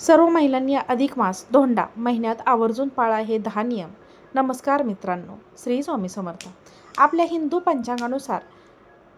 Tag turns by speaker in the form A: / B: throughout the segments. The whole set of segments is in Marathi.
A: सर्व महिलांनी अधिक मास धोंडा महिन्यात आवर्जून पाळा हे 10 नियम. नमस्कार मित्रांनो, श्री स्वामी समर्थ. आपल्या हिंदू पंचांगानुसार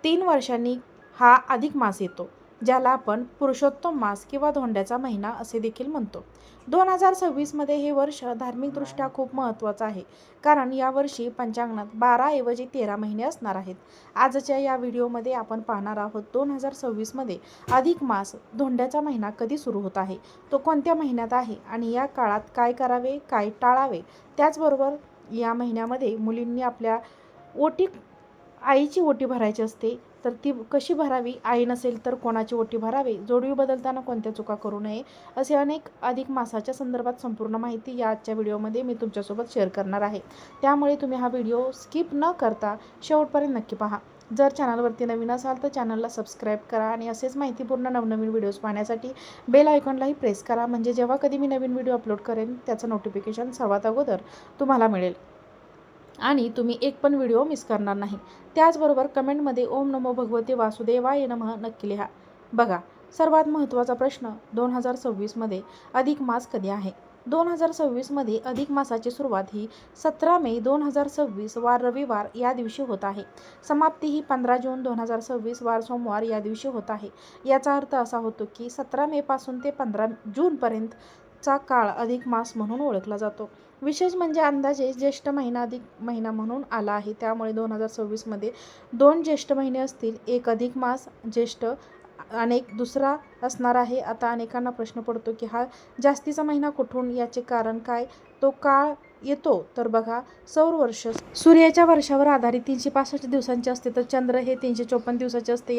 A: 3 वर्षांनी हा अधिक मास येतो, ज्याला आपण पुरुषोत्तम मास किंवा धोंड्याचा महिना असे देखील म्हणतो. 2026 मध्ये हे वर्ष धार्मिकदृष्ट्या खूप महत्त्वाचं आहे, कारण यावर्षी पंचांगात 12 ऐवजी 13 महिने असणार आहेत. आजच्या या व्हिडिओमध्ये आपण पाहणार आहोत 2026 मध्ये अधिक मास धोंड्याचा महिना कधी सुरू होत आहे, तो कोणत्या महिन्यात आहे आणि या काळात काय करावे, काय टाळावे. त्याचबरोबर या महिन्यामध्ये मुलींनी आपल्या ओटी आईची ओटी भरायची असते, तर ती कशी भरावी, आई नसेल तर कोणाची ओटी भरावी, जोडवी बदलताना कोणत्या चुका करू नये, असे अनेक अधिक मासाच्या संदर्भात संपूर्ण माहिती या आजच्या व्हिडिओमध्ये मी तुमच्यासोबत शेअर करणार आहे. त्यामुळे तुम्ही हा व्हिडिओ स्किप न करता शेवटपर्यंत नक्की पहा. जर चॅनलवरती नवीन असाल तर चॅनलला सबस्क्राईब करा आणि असेच माहितीपूर्ण नवनवीन व्हिडिओज पाहण्यासाठी बेल आयकॉनलाही प्रेस करा, म्हणजे जेव्हा कधी मी नवीन व्हिडिओ अपलोड करेन त्याचं नोटिफिकेशन सर्वात अगोदर तुम्हाला मिळेल आणि तुम्ही एक पण व्हिडिओ मिस करणार नाही. त्याचबरोबर कमेंटमध्ये ओम नमो भगवते वासुदेवाय नमः नक्की लिहा. बघा, सर्वात महत्त्वाचा प्रश्न, 2026 मध्ये अधिक मास कधी आहे? 2026 मध्ये अधिक मासाची सुरुवात ही 17 मे 2026 वार रविवार या दिवशी होत आहे. समाप्ती ही 15 जून 2026 वार सोमवार या दिवशी होत आहे. याचा अर्थ असा होतो की 17 मे पासून ते 15 जूनपर्यंतचा काळ अधिक मास म्हणून ओळखला जातो. विशेष म्हणजे अंदाजे ज्येष्ठ महिना अधिक महिना म्हणून आला आहे, त्यामुळे 2026 मध्ये 2 ज्येष्ठ महिने असतील, एक अधिक मास ज्येष्ठ अनेक दुसरा असणार आहे. आता अनेकांना प्रश्न पडतो की हा जास्तीचा महिना कुठून, याचे कारण काय, तो काळ येतो तर बघा, सौर वर्ष सूर्याच्या वर्षावर आधारित 365 दिवसांचे असते, तर चंद्र हे 354 दिवसाचे असते.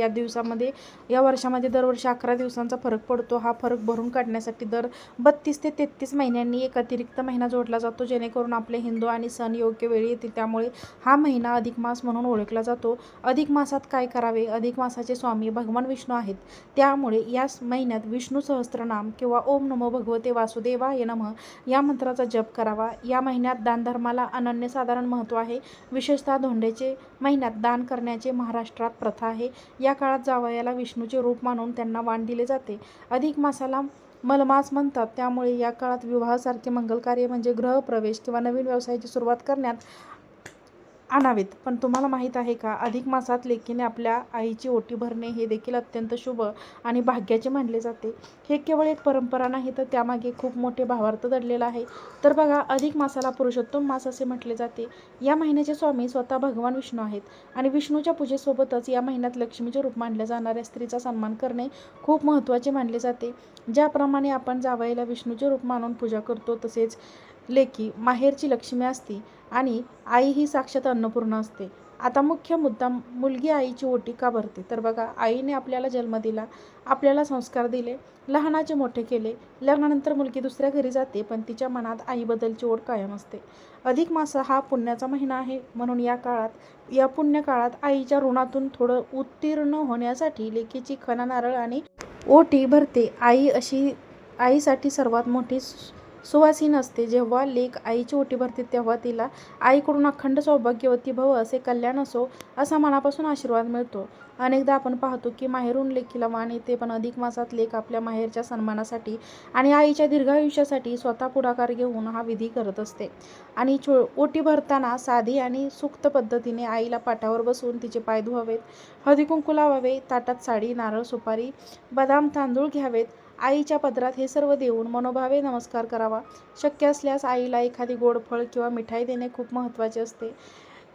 A: या वर्षामध्ये दरवर्षी 11 दिवसांचा फरक पडतो. हा फरक भरून काढण्यासाठी दर 32 ते 33 महिन्यांनी एक अतिरिक्त महिना जोडला जातो, जेणेकरून आपले हिंदू आणि सण योग्य वेळी येतील. त्यामुळे हा महिना अधिक मास म्हणून ओळखला जातो. अधिक मासात काय करावे? अधिक मासाचे स्वामी भगवान विष्णू आहेत, त्यामुळे या महिन्यात विष्णू सहस्त्रनाम किंवा ओम नमो भगवते वासुदेवाय नमः या मंत्राचा जप करावा. या महिन्यात दानधर्माला अनन्यसाधारण महत्त्व आहे. विशेषतः धोंड्याचे महिन्यात दान करण्याचे महाराष्ट्रात प्रथा आहे. या काळात जावयाला विष्णूचे रूप मानून त्यांना वाण दिले जाते. अधिक मासाला मलमास म्हणतात, त्यामुळे या काळात विवाहासारखे मंगलकार्य म्हणजे गृहप्रवेश किंवा नवीन व्यवसायाची सुरुवात करण्यात आणावेत. पण तुम्हाला माहीत आहे का, अधिक मासात लेकीने आपल्या आईची ओटी भरणे हे देखील अत्यंत शुभ आणि भाग्याचे मानले जाते. हे केवळ एक परंपरा नाही, तर त्यामागे खूप मोठे भावार्थ दडलेला आहे. तर बघा, अधिक मासाला पुरुषोत्तम मास असे म्हटले जाते. या महिन्याचे स्वामी स्वतः भगवान विष्णू आहेत आणि विष्णूच्या पूजेसोबतच या महिन्यात लक्ष्मीचे रूप मानल्या जाणाऱ्या स्त्रीचा सन्मान करणे खूप महत्त्वाचे मानले जाते. ज्याप्रमाणे आपण जावयाला विष्णूचे रूप मानून पूजा करतो, तसेच लेकी माहेरची लक्ष्मी असते आणि आई ही साक्षात अन्नपूर्णा असते. आता मुख्य मुद्दा, मुलगी आईची ओटी का भरते? तर बघा, आईने आपल्याला जन्म दिला, आपल्याला संस्कार दिले, लहानाचे मोठे केले. लग्नानंतर मुलगी दुसऱ्या घरी जाते, पण तिच्या मनात आईबद्दलची ओढ कायम असते. अधिक मास हा पुण्याचा महिना आहे, म्हणून या पुण्य काळात आईच्या ऋणातून थोडं उत्तीर्ण होण्यासाठी लेकीची खणा नारळ आणि ओटी भरते. आईसाठी सर्वात मोठी सुवासीन असते. जेव्हा लेक आईची ओटी भरते, तेव्हा तिला आईकडून अखंड सौभाग्यवती भव, असे कल्याण असो, असा मनापासून आशीर्वाद मिळतो. अनेकदा आपण पाहतो की माहेरून लेकीला वाण येते, पण अधिक मासात लेक आपल्या माहेरच्या सन्मानासाठी आणि आईच्या दीर्घायुष्यासाठी स्वतः पुढाकार घेऊन हा विधी करत असते. आणि ओटी भरताना साधी आणि सूक्त पद्धतीने आईला पाटावर बसवून तिचे पाय धुवावेत, हळदी कुंकू लावावे, ताटात साडी, नारळ, सुपारी, बदाम, तांदूळ घ्यावेत. आईच्या पदरात हे सर्व देऊन मनोभावे नमस्कार करावा. शक्य असल्यास आईला एखादी गोड फळ किंवा मिठाई देणे खूप महत्त्वाचे असते.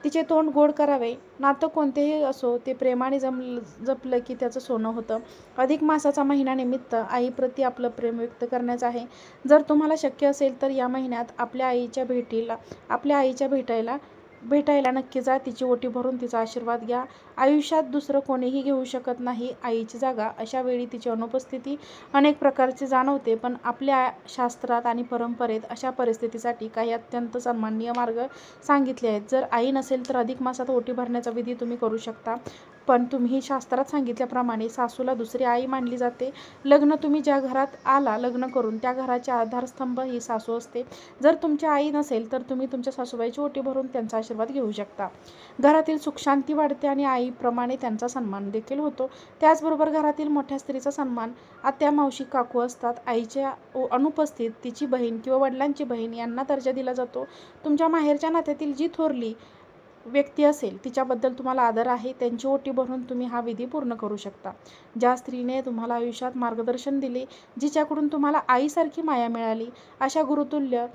A: तिचे तोंड गोड करावे. नातं कोणतेही असो, ते प्रेमाने जपलं की त्याचं सोनं होतं. अधिक मासाचा महिन्यानिमित्त आईप्रती आपलं प्रेम व्यक्त करण्याचं आहे. जर तुम्हाला शक्य असेल तर या महिन्यात आपल्या आईच्या भेटायला नक्की जा. तिची ओटी भरून तिचा आशीर्वाद घ्या. आयुष्यात दुसरं कोणीही घेऊ शकत नाही आईची जागा. अशा वेळी तिची अनुपस्थिती अनेक प्रकारची जाणवते, पण आपल्या शास्त्रात आणि परंपरेत अशा परिस्थितीसाठी काही अत्यंत सन्माननीय मार्ग सांगितले आहेत. जर आई नसेल तर अधिक मासात ओटी भरण्याचा विधी तुम्ही करू शकता. पण तुम्ही शास्त्रात सांगितल्याप्रमाणे सासूला दुसरी आई मानली जाते. तुम्ही ज्या घरात आला लग्न करून त्या घराचे आधारस्तंभ ही सासू असते. जर तुमची आई नसेल तर तुम्ही तुमच्या सासूबाईची ओटी भरून त्यांचा आशीर्वाद घेऊ शकता. घरातील सुखशांती वाढते आणि आईप्रमाणे त्यांचा सन्मान देखील होतो. त्याचबरोबर घरातील मोठ्या स्त्रीचा सन्मान आत्या, मावशी, काकू असतात. आईच्या अनुपस्थित तिची बहीण किंवा वडिलांची बहीण यांना दर्जा दिला जातो. तुमच्या माहेरच्या नात्यातील जी थोरली व्यक्ती असेल तिच्याबद्दल तुम्हाला आदर आहे. त्यांची ओटी भरून तुम्ही हा विधी पूर्ण करू शकता. ज्या स्त्रीने तुम्हाला आयुष्यात मार्गदर्शन दिले, जिच्याकडून तुम्हाला आईसारखी माया मिळाली, अशा गुरुतुल्य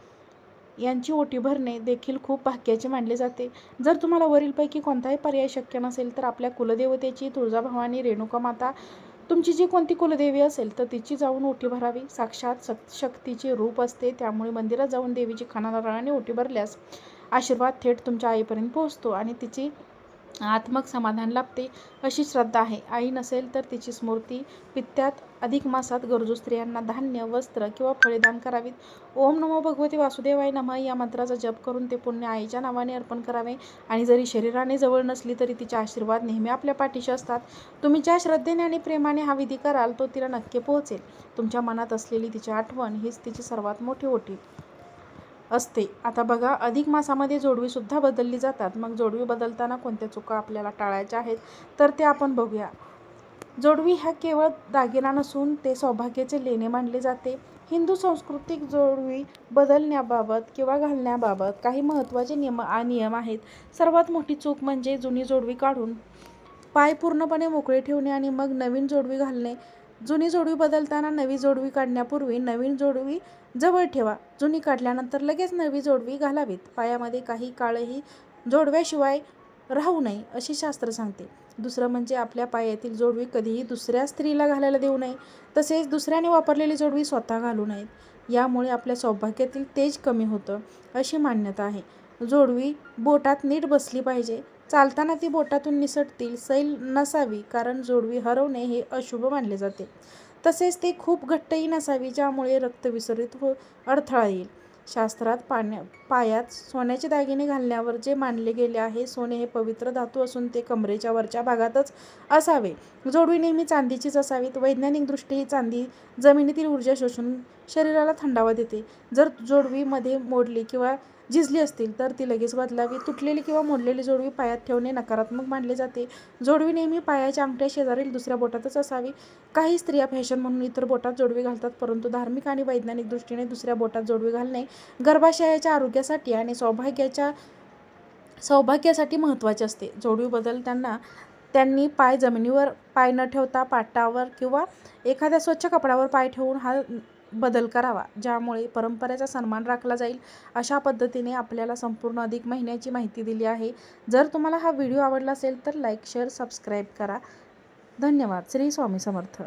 A: यांची ओटी भरणे देखील खूप भाग्याचे मानले जाते. जर तुम्हाला वरीलपैकी कोणताही पर्याय शक्य नसेल तर आपल्या कुलदेवतेची तुळजाभवानी, रेणुका माता, तुमची जी कोणती कुलदेवी असेल तर तिची जाऊन ओटी भरावी. साक्षात शक्तीचे रूप असते, त्यामुळे मंदिरात जाऊन देवीची खानावळाने ओटी भरल्यास आशीर्वाद थेट तुमच्या आईपर्यंत पोहोचतो आणि तिची आत्मक समाधान लाभते, अशी श्रद्धा आहे. आई नसेल तर तिची स्मृती पित्त्यात अधिक मासात गरजू स्त्रियांना धान्य, वस्त्र किंवा फळे दान करावीत. ओम नमो भगवते वासुदेवाय नमः या मंत्राचा जप करून ते पुण्य आईच्या नावाने अर्पण करावे. आणि जरी शरीराने जवळ नसली तरी तिचे आशीर्वाद नेहमी आपल्या पाठीशी असतात. तुम्ही ज्या श्रद्धेने आणि प्रेमाने हा विधी कराल तो तिला नक्की पोहोचेल. तुमच्या मनात असलेली तिची आठवण हीच तिची सर्वात मोठी ओटी असते. आता बघा, अधिक मासामध्ये जोडवीसुद्धा बदलली जातात. मग जोडवी बदलताना कोणत्या चुका आपल्याला टाळायच्या आहेत तर ते आपण बघूया. जोडवी हा केवळ दागिना नसून ते सौभाग्याचे लेणे मानले जाते. हिंदू संस्कृतीत जोडवी बदलण्याबाबत किंवा घालण्याबाबत काही महत्त्वाचे नियम आहेत. सर्वात मोठी चूक म्हणजे जुनी जोडवी काढून पाय पूर्णपणे मोकळे ठेवणे आणि मग नवीन जोडवी घालणे. जुनी जोडवी बदलताना नवी जोडवी काढण्यापूर्वी नवीन जोडवी जवळ ठेवा. जुनी काढल्यानंतर लगेच नवी जोडवी घालावीत. पायामध्ये काही काळही जोडव्याशिवाय राहू नये असे शास्त्र सांगते. दुसरं म्हणजे आपल्या पायातील जोडवी कधीही दुसऱ्या स्त्रीला घालायला देऊ नये. तसेच दुसऱ्याने वापरलेली जोडवी स्वतः घालू नयेत. यामुळे आपल्या सौभाग्यातील तेज कमी होतं अशी मान्यता आहे. जोडवी बोटात नीट बसली पाहिजे. चालताना ती बोटातून निसटतील सैल नसावी, कारण जोडवी हरवणे हे अशुभ मानले जाते. तसेच ते खूप घट्टही नसावी, ज्यामुळे रक्त विसरित अडथळा येईल. शास्त्रात पायात सोन्याचे दागिने घालण्यावर जे मानले गेले आहे, सोने हे पवित्र धातू असून ते कमरेच्या वरच्या भागातच असावे. जोडवी नेहमी चांदीचीच असावीत. वैज्ञानिकदृष्ट्या ही चांदी जमिनीतील ऊर्जा शोषून शरीराला थंडावा देते. जर जोडवी मध्ये मोडली किंवा झिजली असतील तर ती लगेच बदलावी. तुटलेली किंवा मोडलेली जोडवी पायात ठेवणे नकारात्मक मानले जाते. जोडवी नेहमी पायाच्या अंगठ्या शेजारील दुसऱ्या बोटातच असावी. काही स्त्रिया फॅशन म्हणून इतर बोटात जोडवी घालतात, परंतु धार्मिक आणि वैज्ञानिक दृष्टीने दुसऱ्या बोटात जोडवी घालणे गर्भाशयाच्या आरोग्यासाठी आणि सौभाग्यासाठी महत्त्वाचे असते. जोडवी बदलताना त्यांनी जमिनीवर पाय न ठेवता पाटावर किंवा एखाद्या स्वच्छ कपड्यावर पाय ठेवून हा बदल करावा, ज्यामुळे परंपरेचा सन्मान राखला जाईल. अशा पद्धतीने आपल्याला संपूर्ण अधिक महिन्याची माहिती दिली आहे. जर तुम्हाला हा व्हिडिओ आवडला असेल तर लाईक, शेअर, सबस्क्राईब करा. धन्यवाद. श्री स्वामी समर्थ.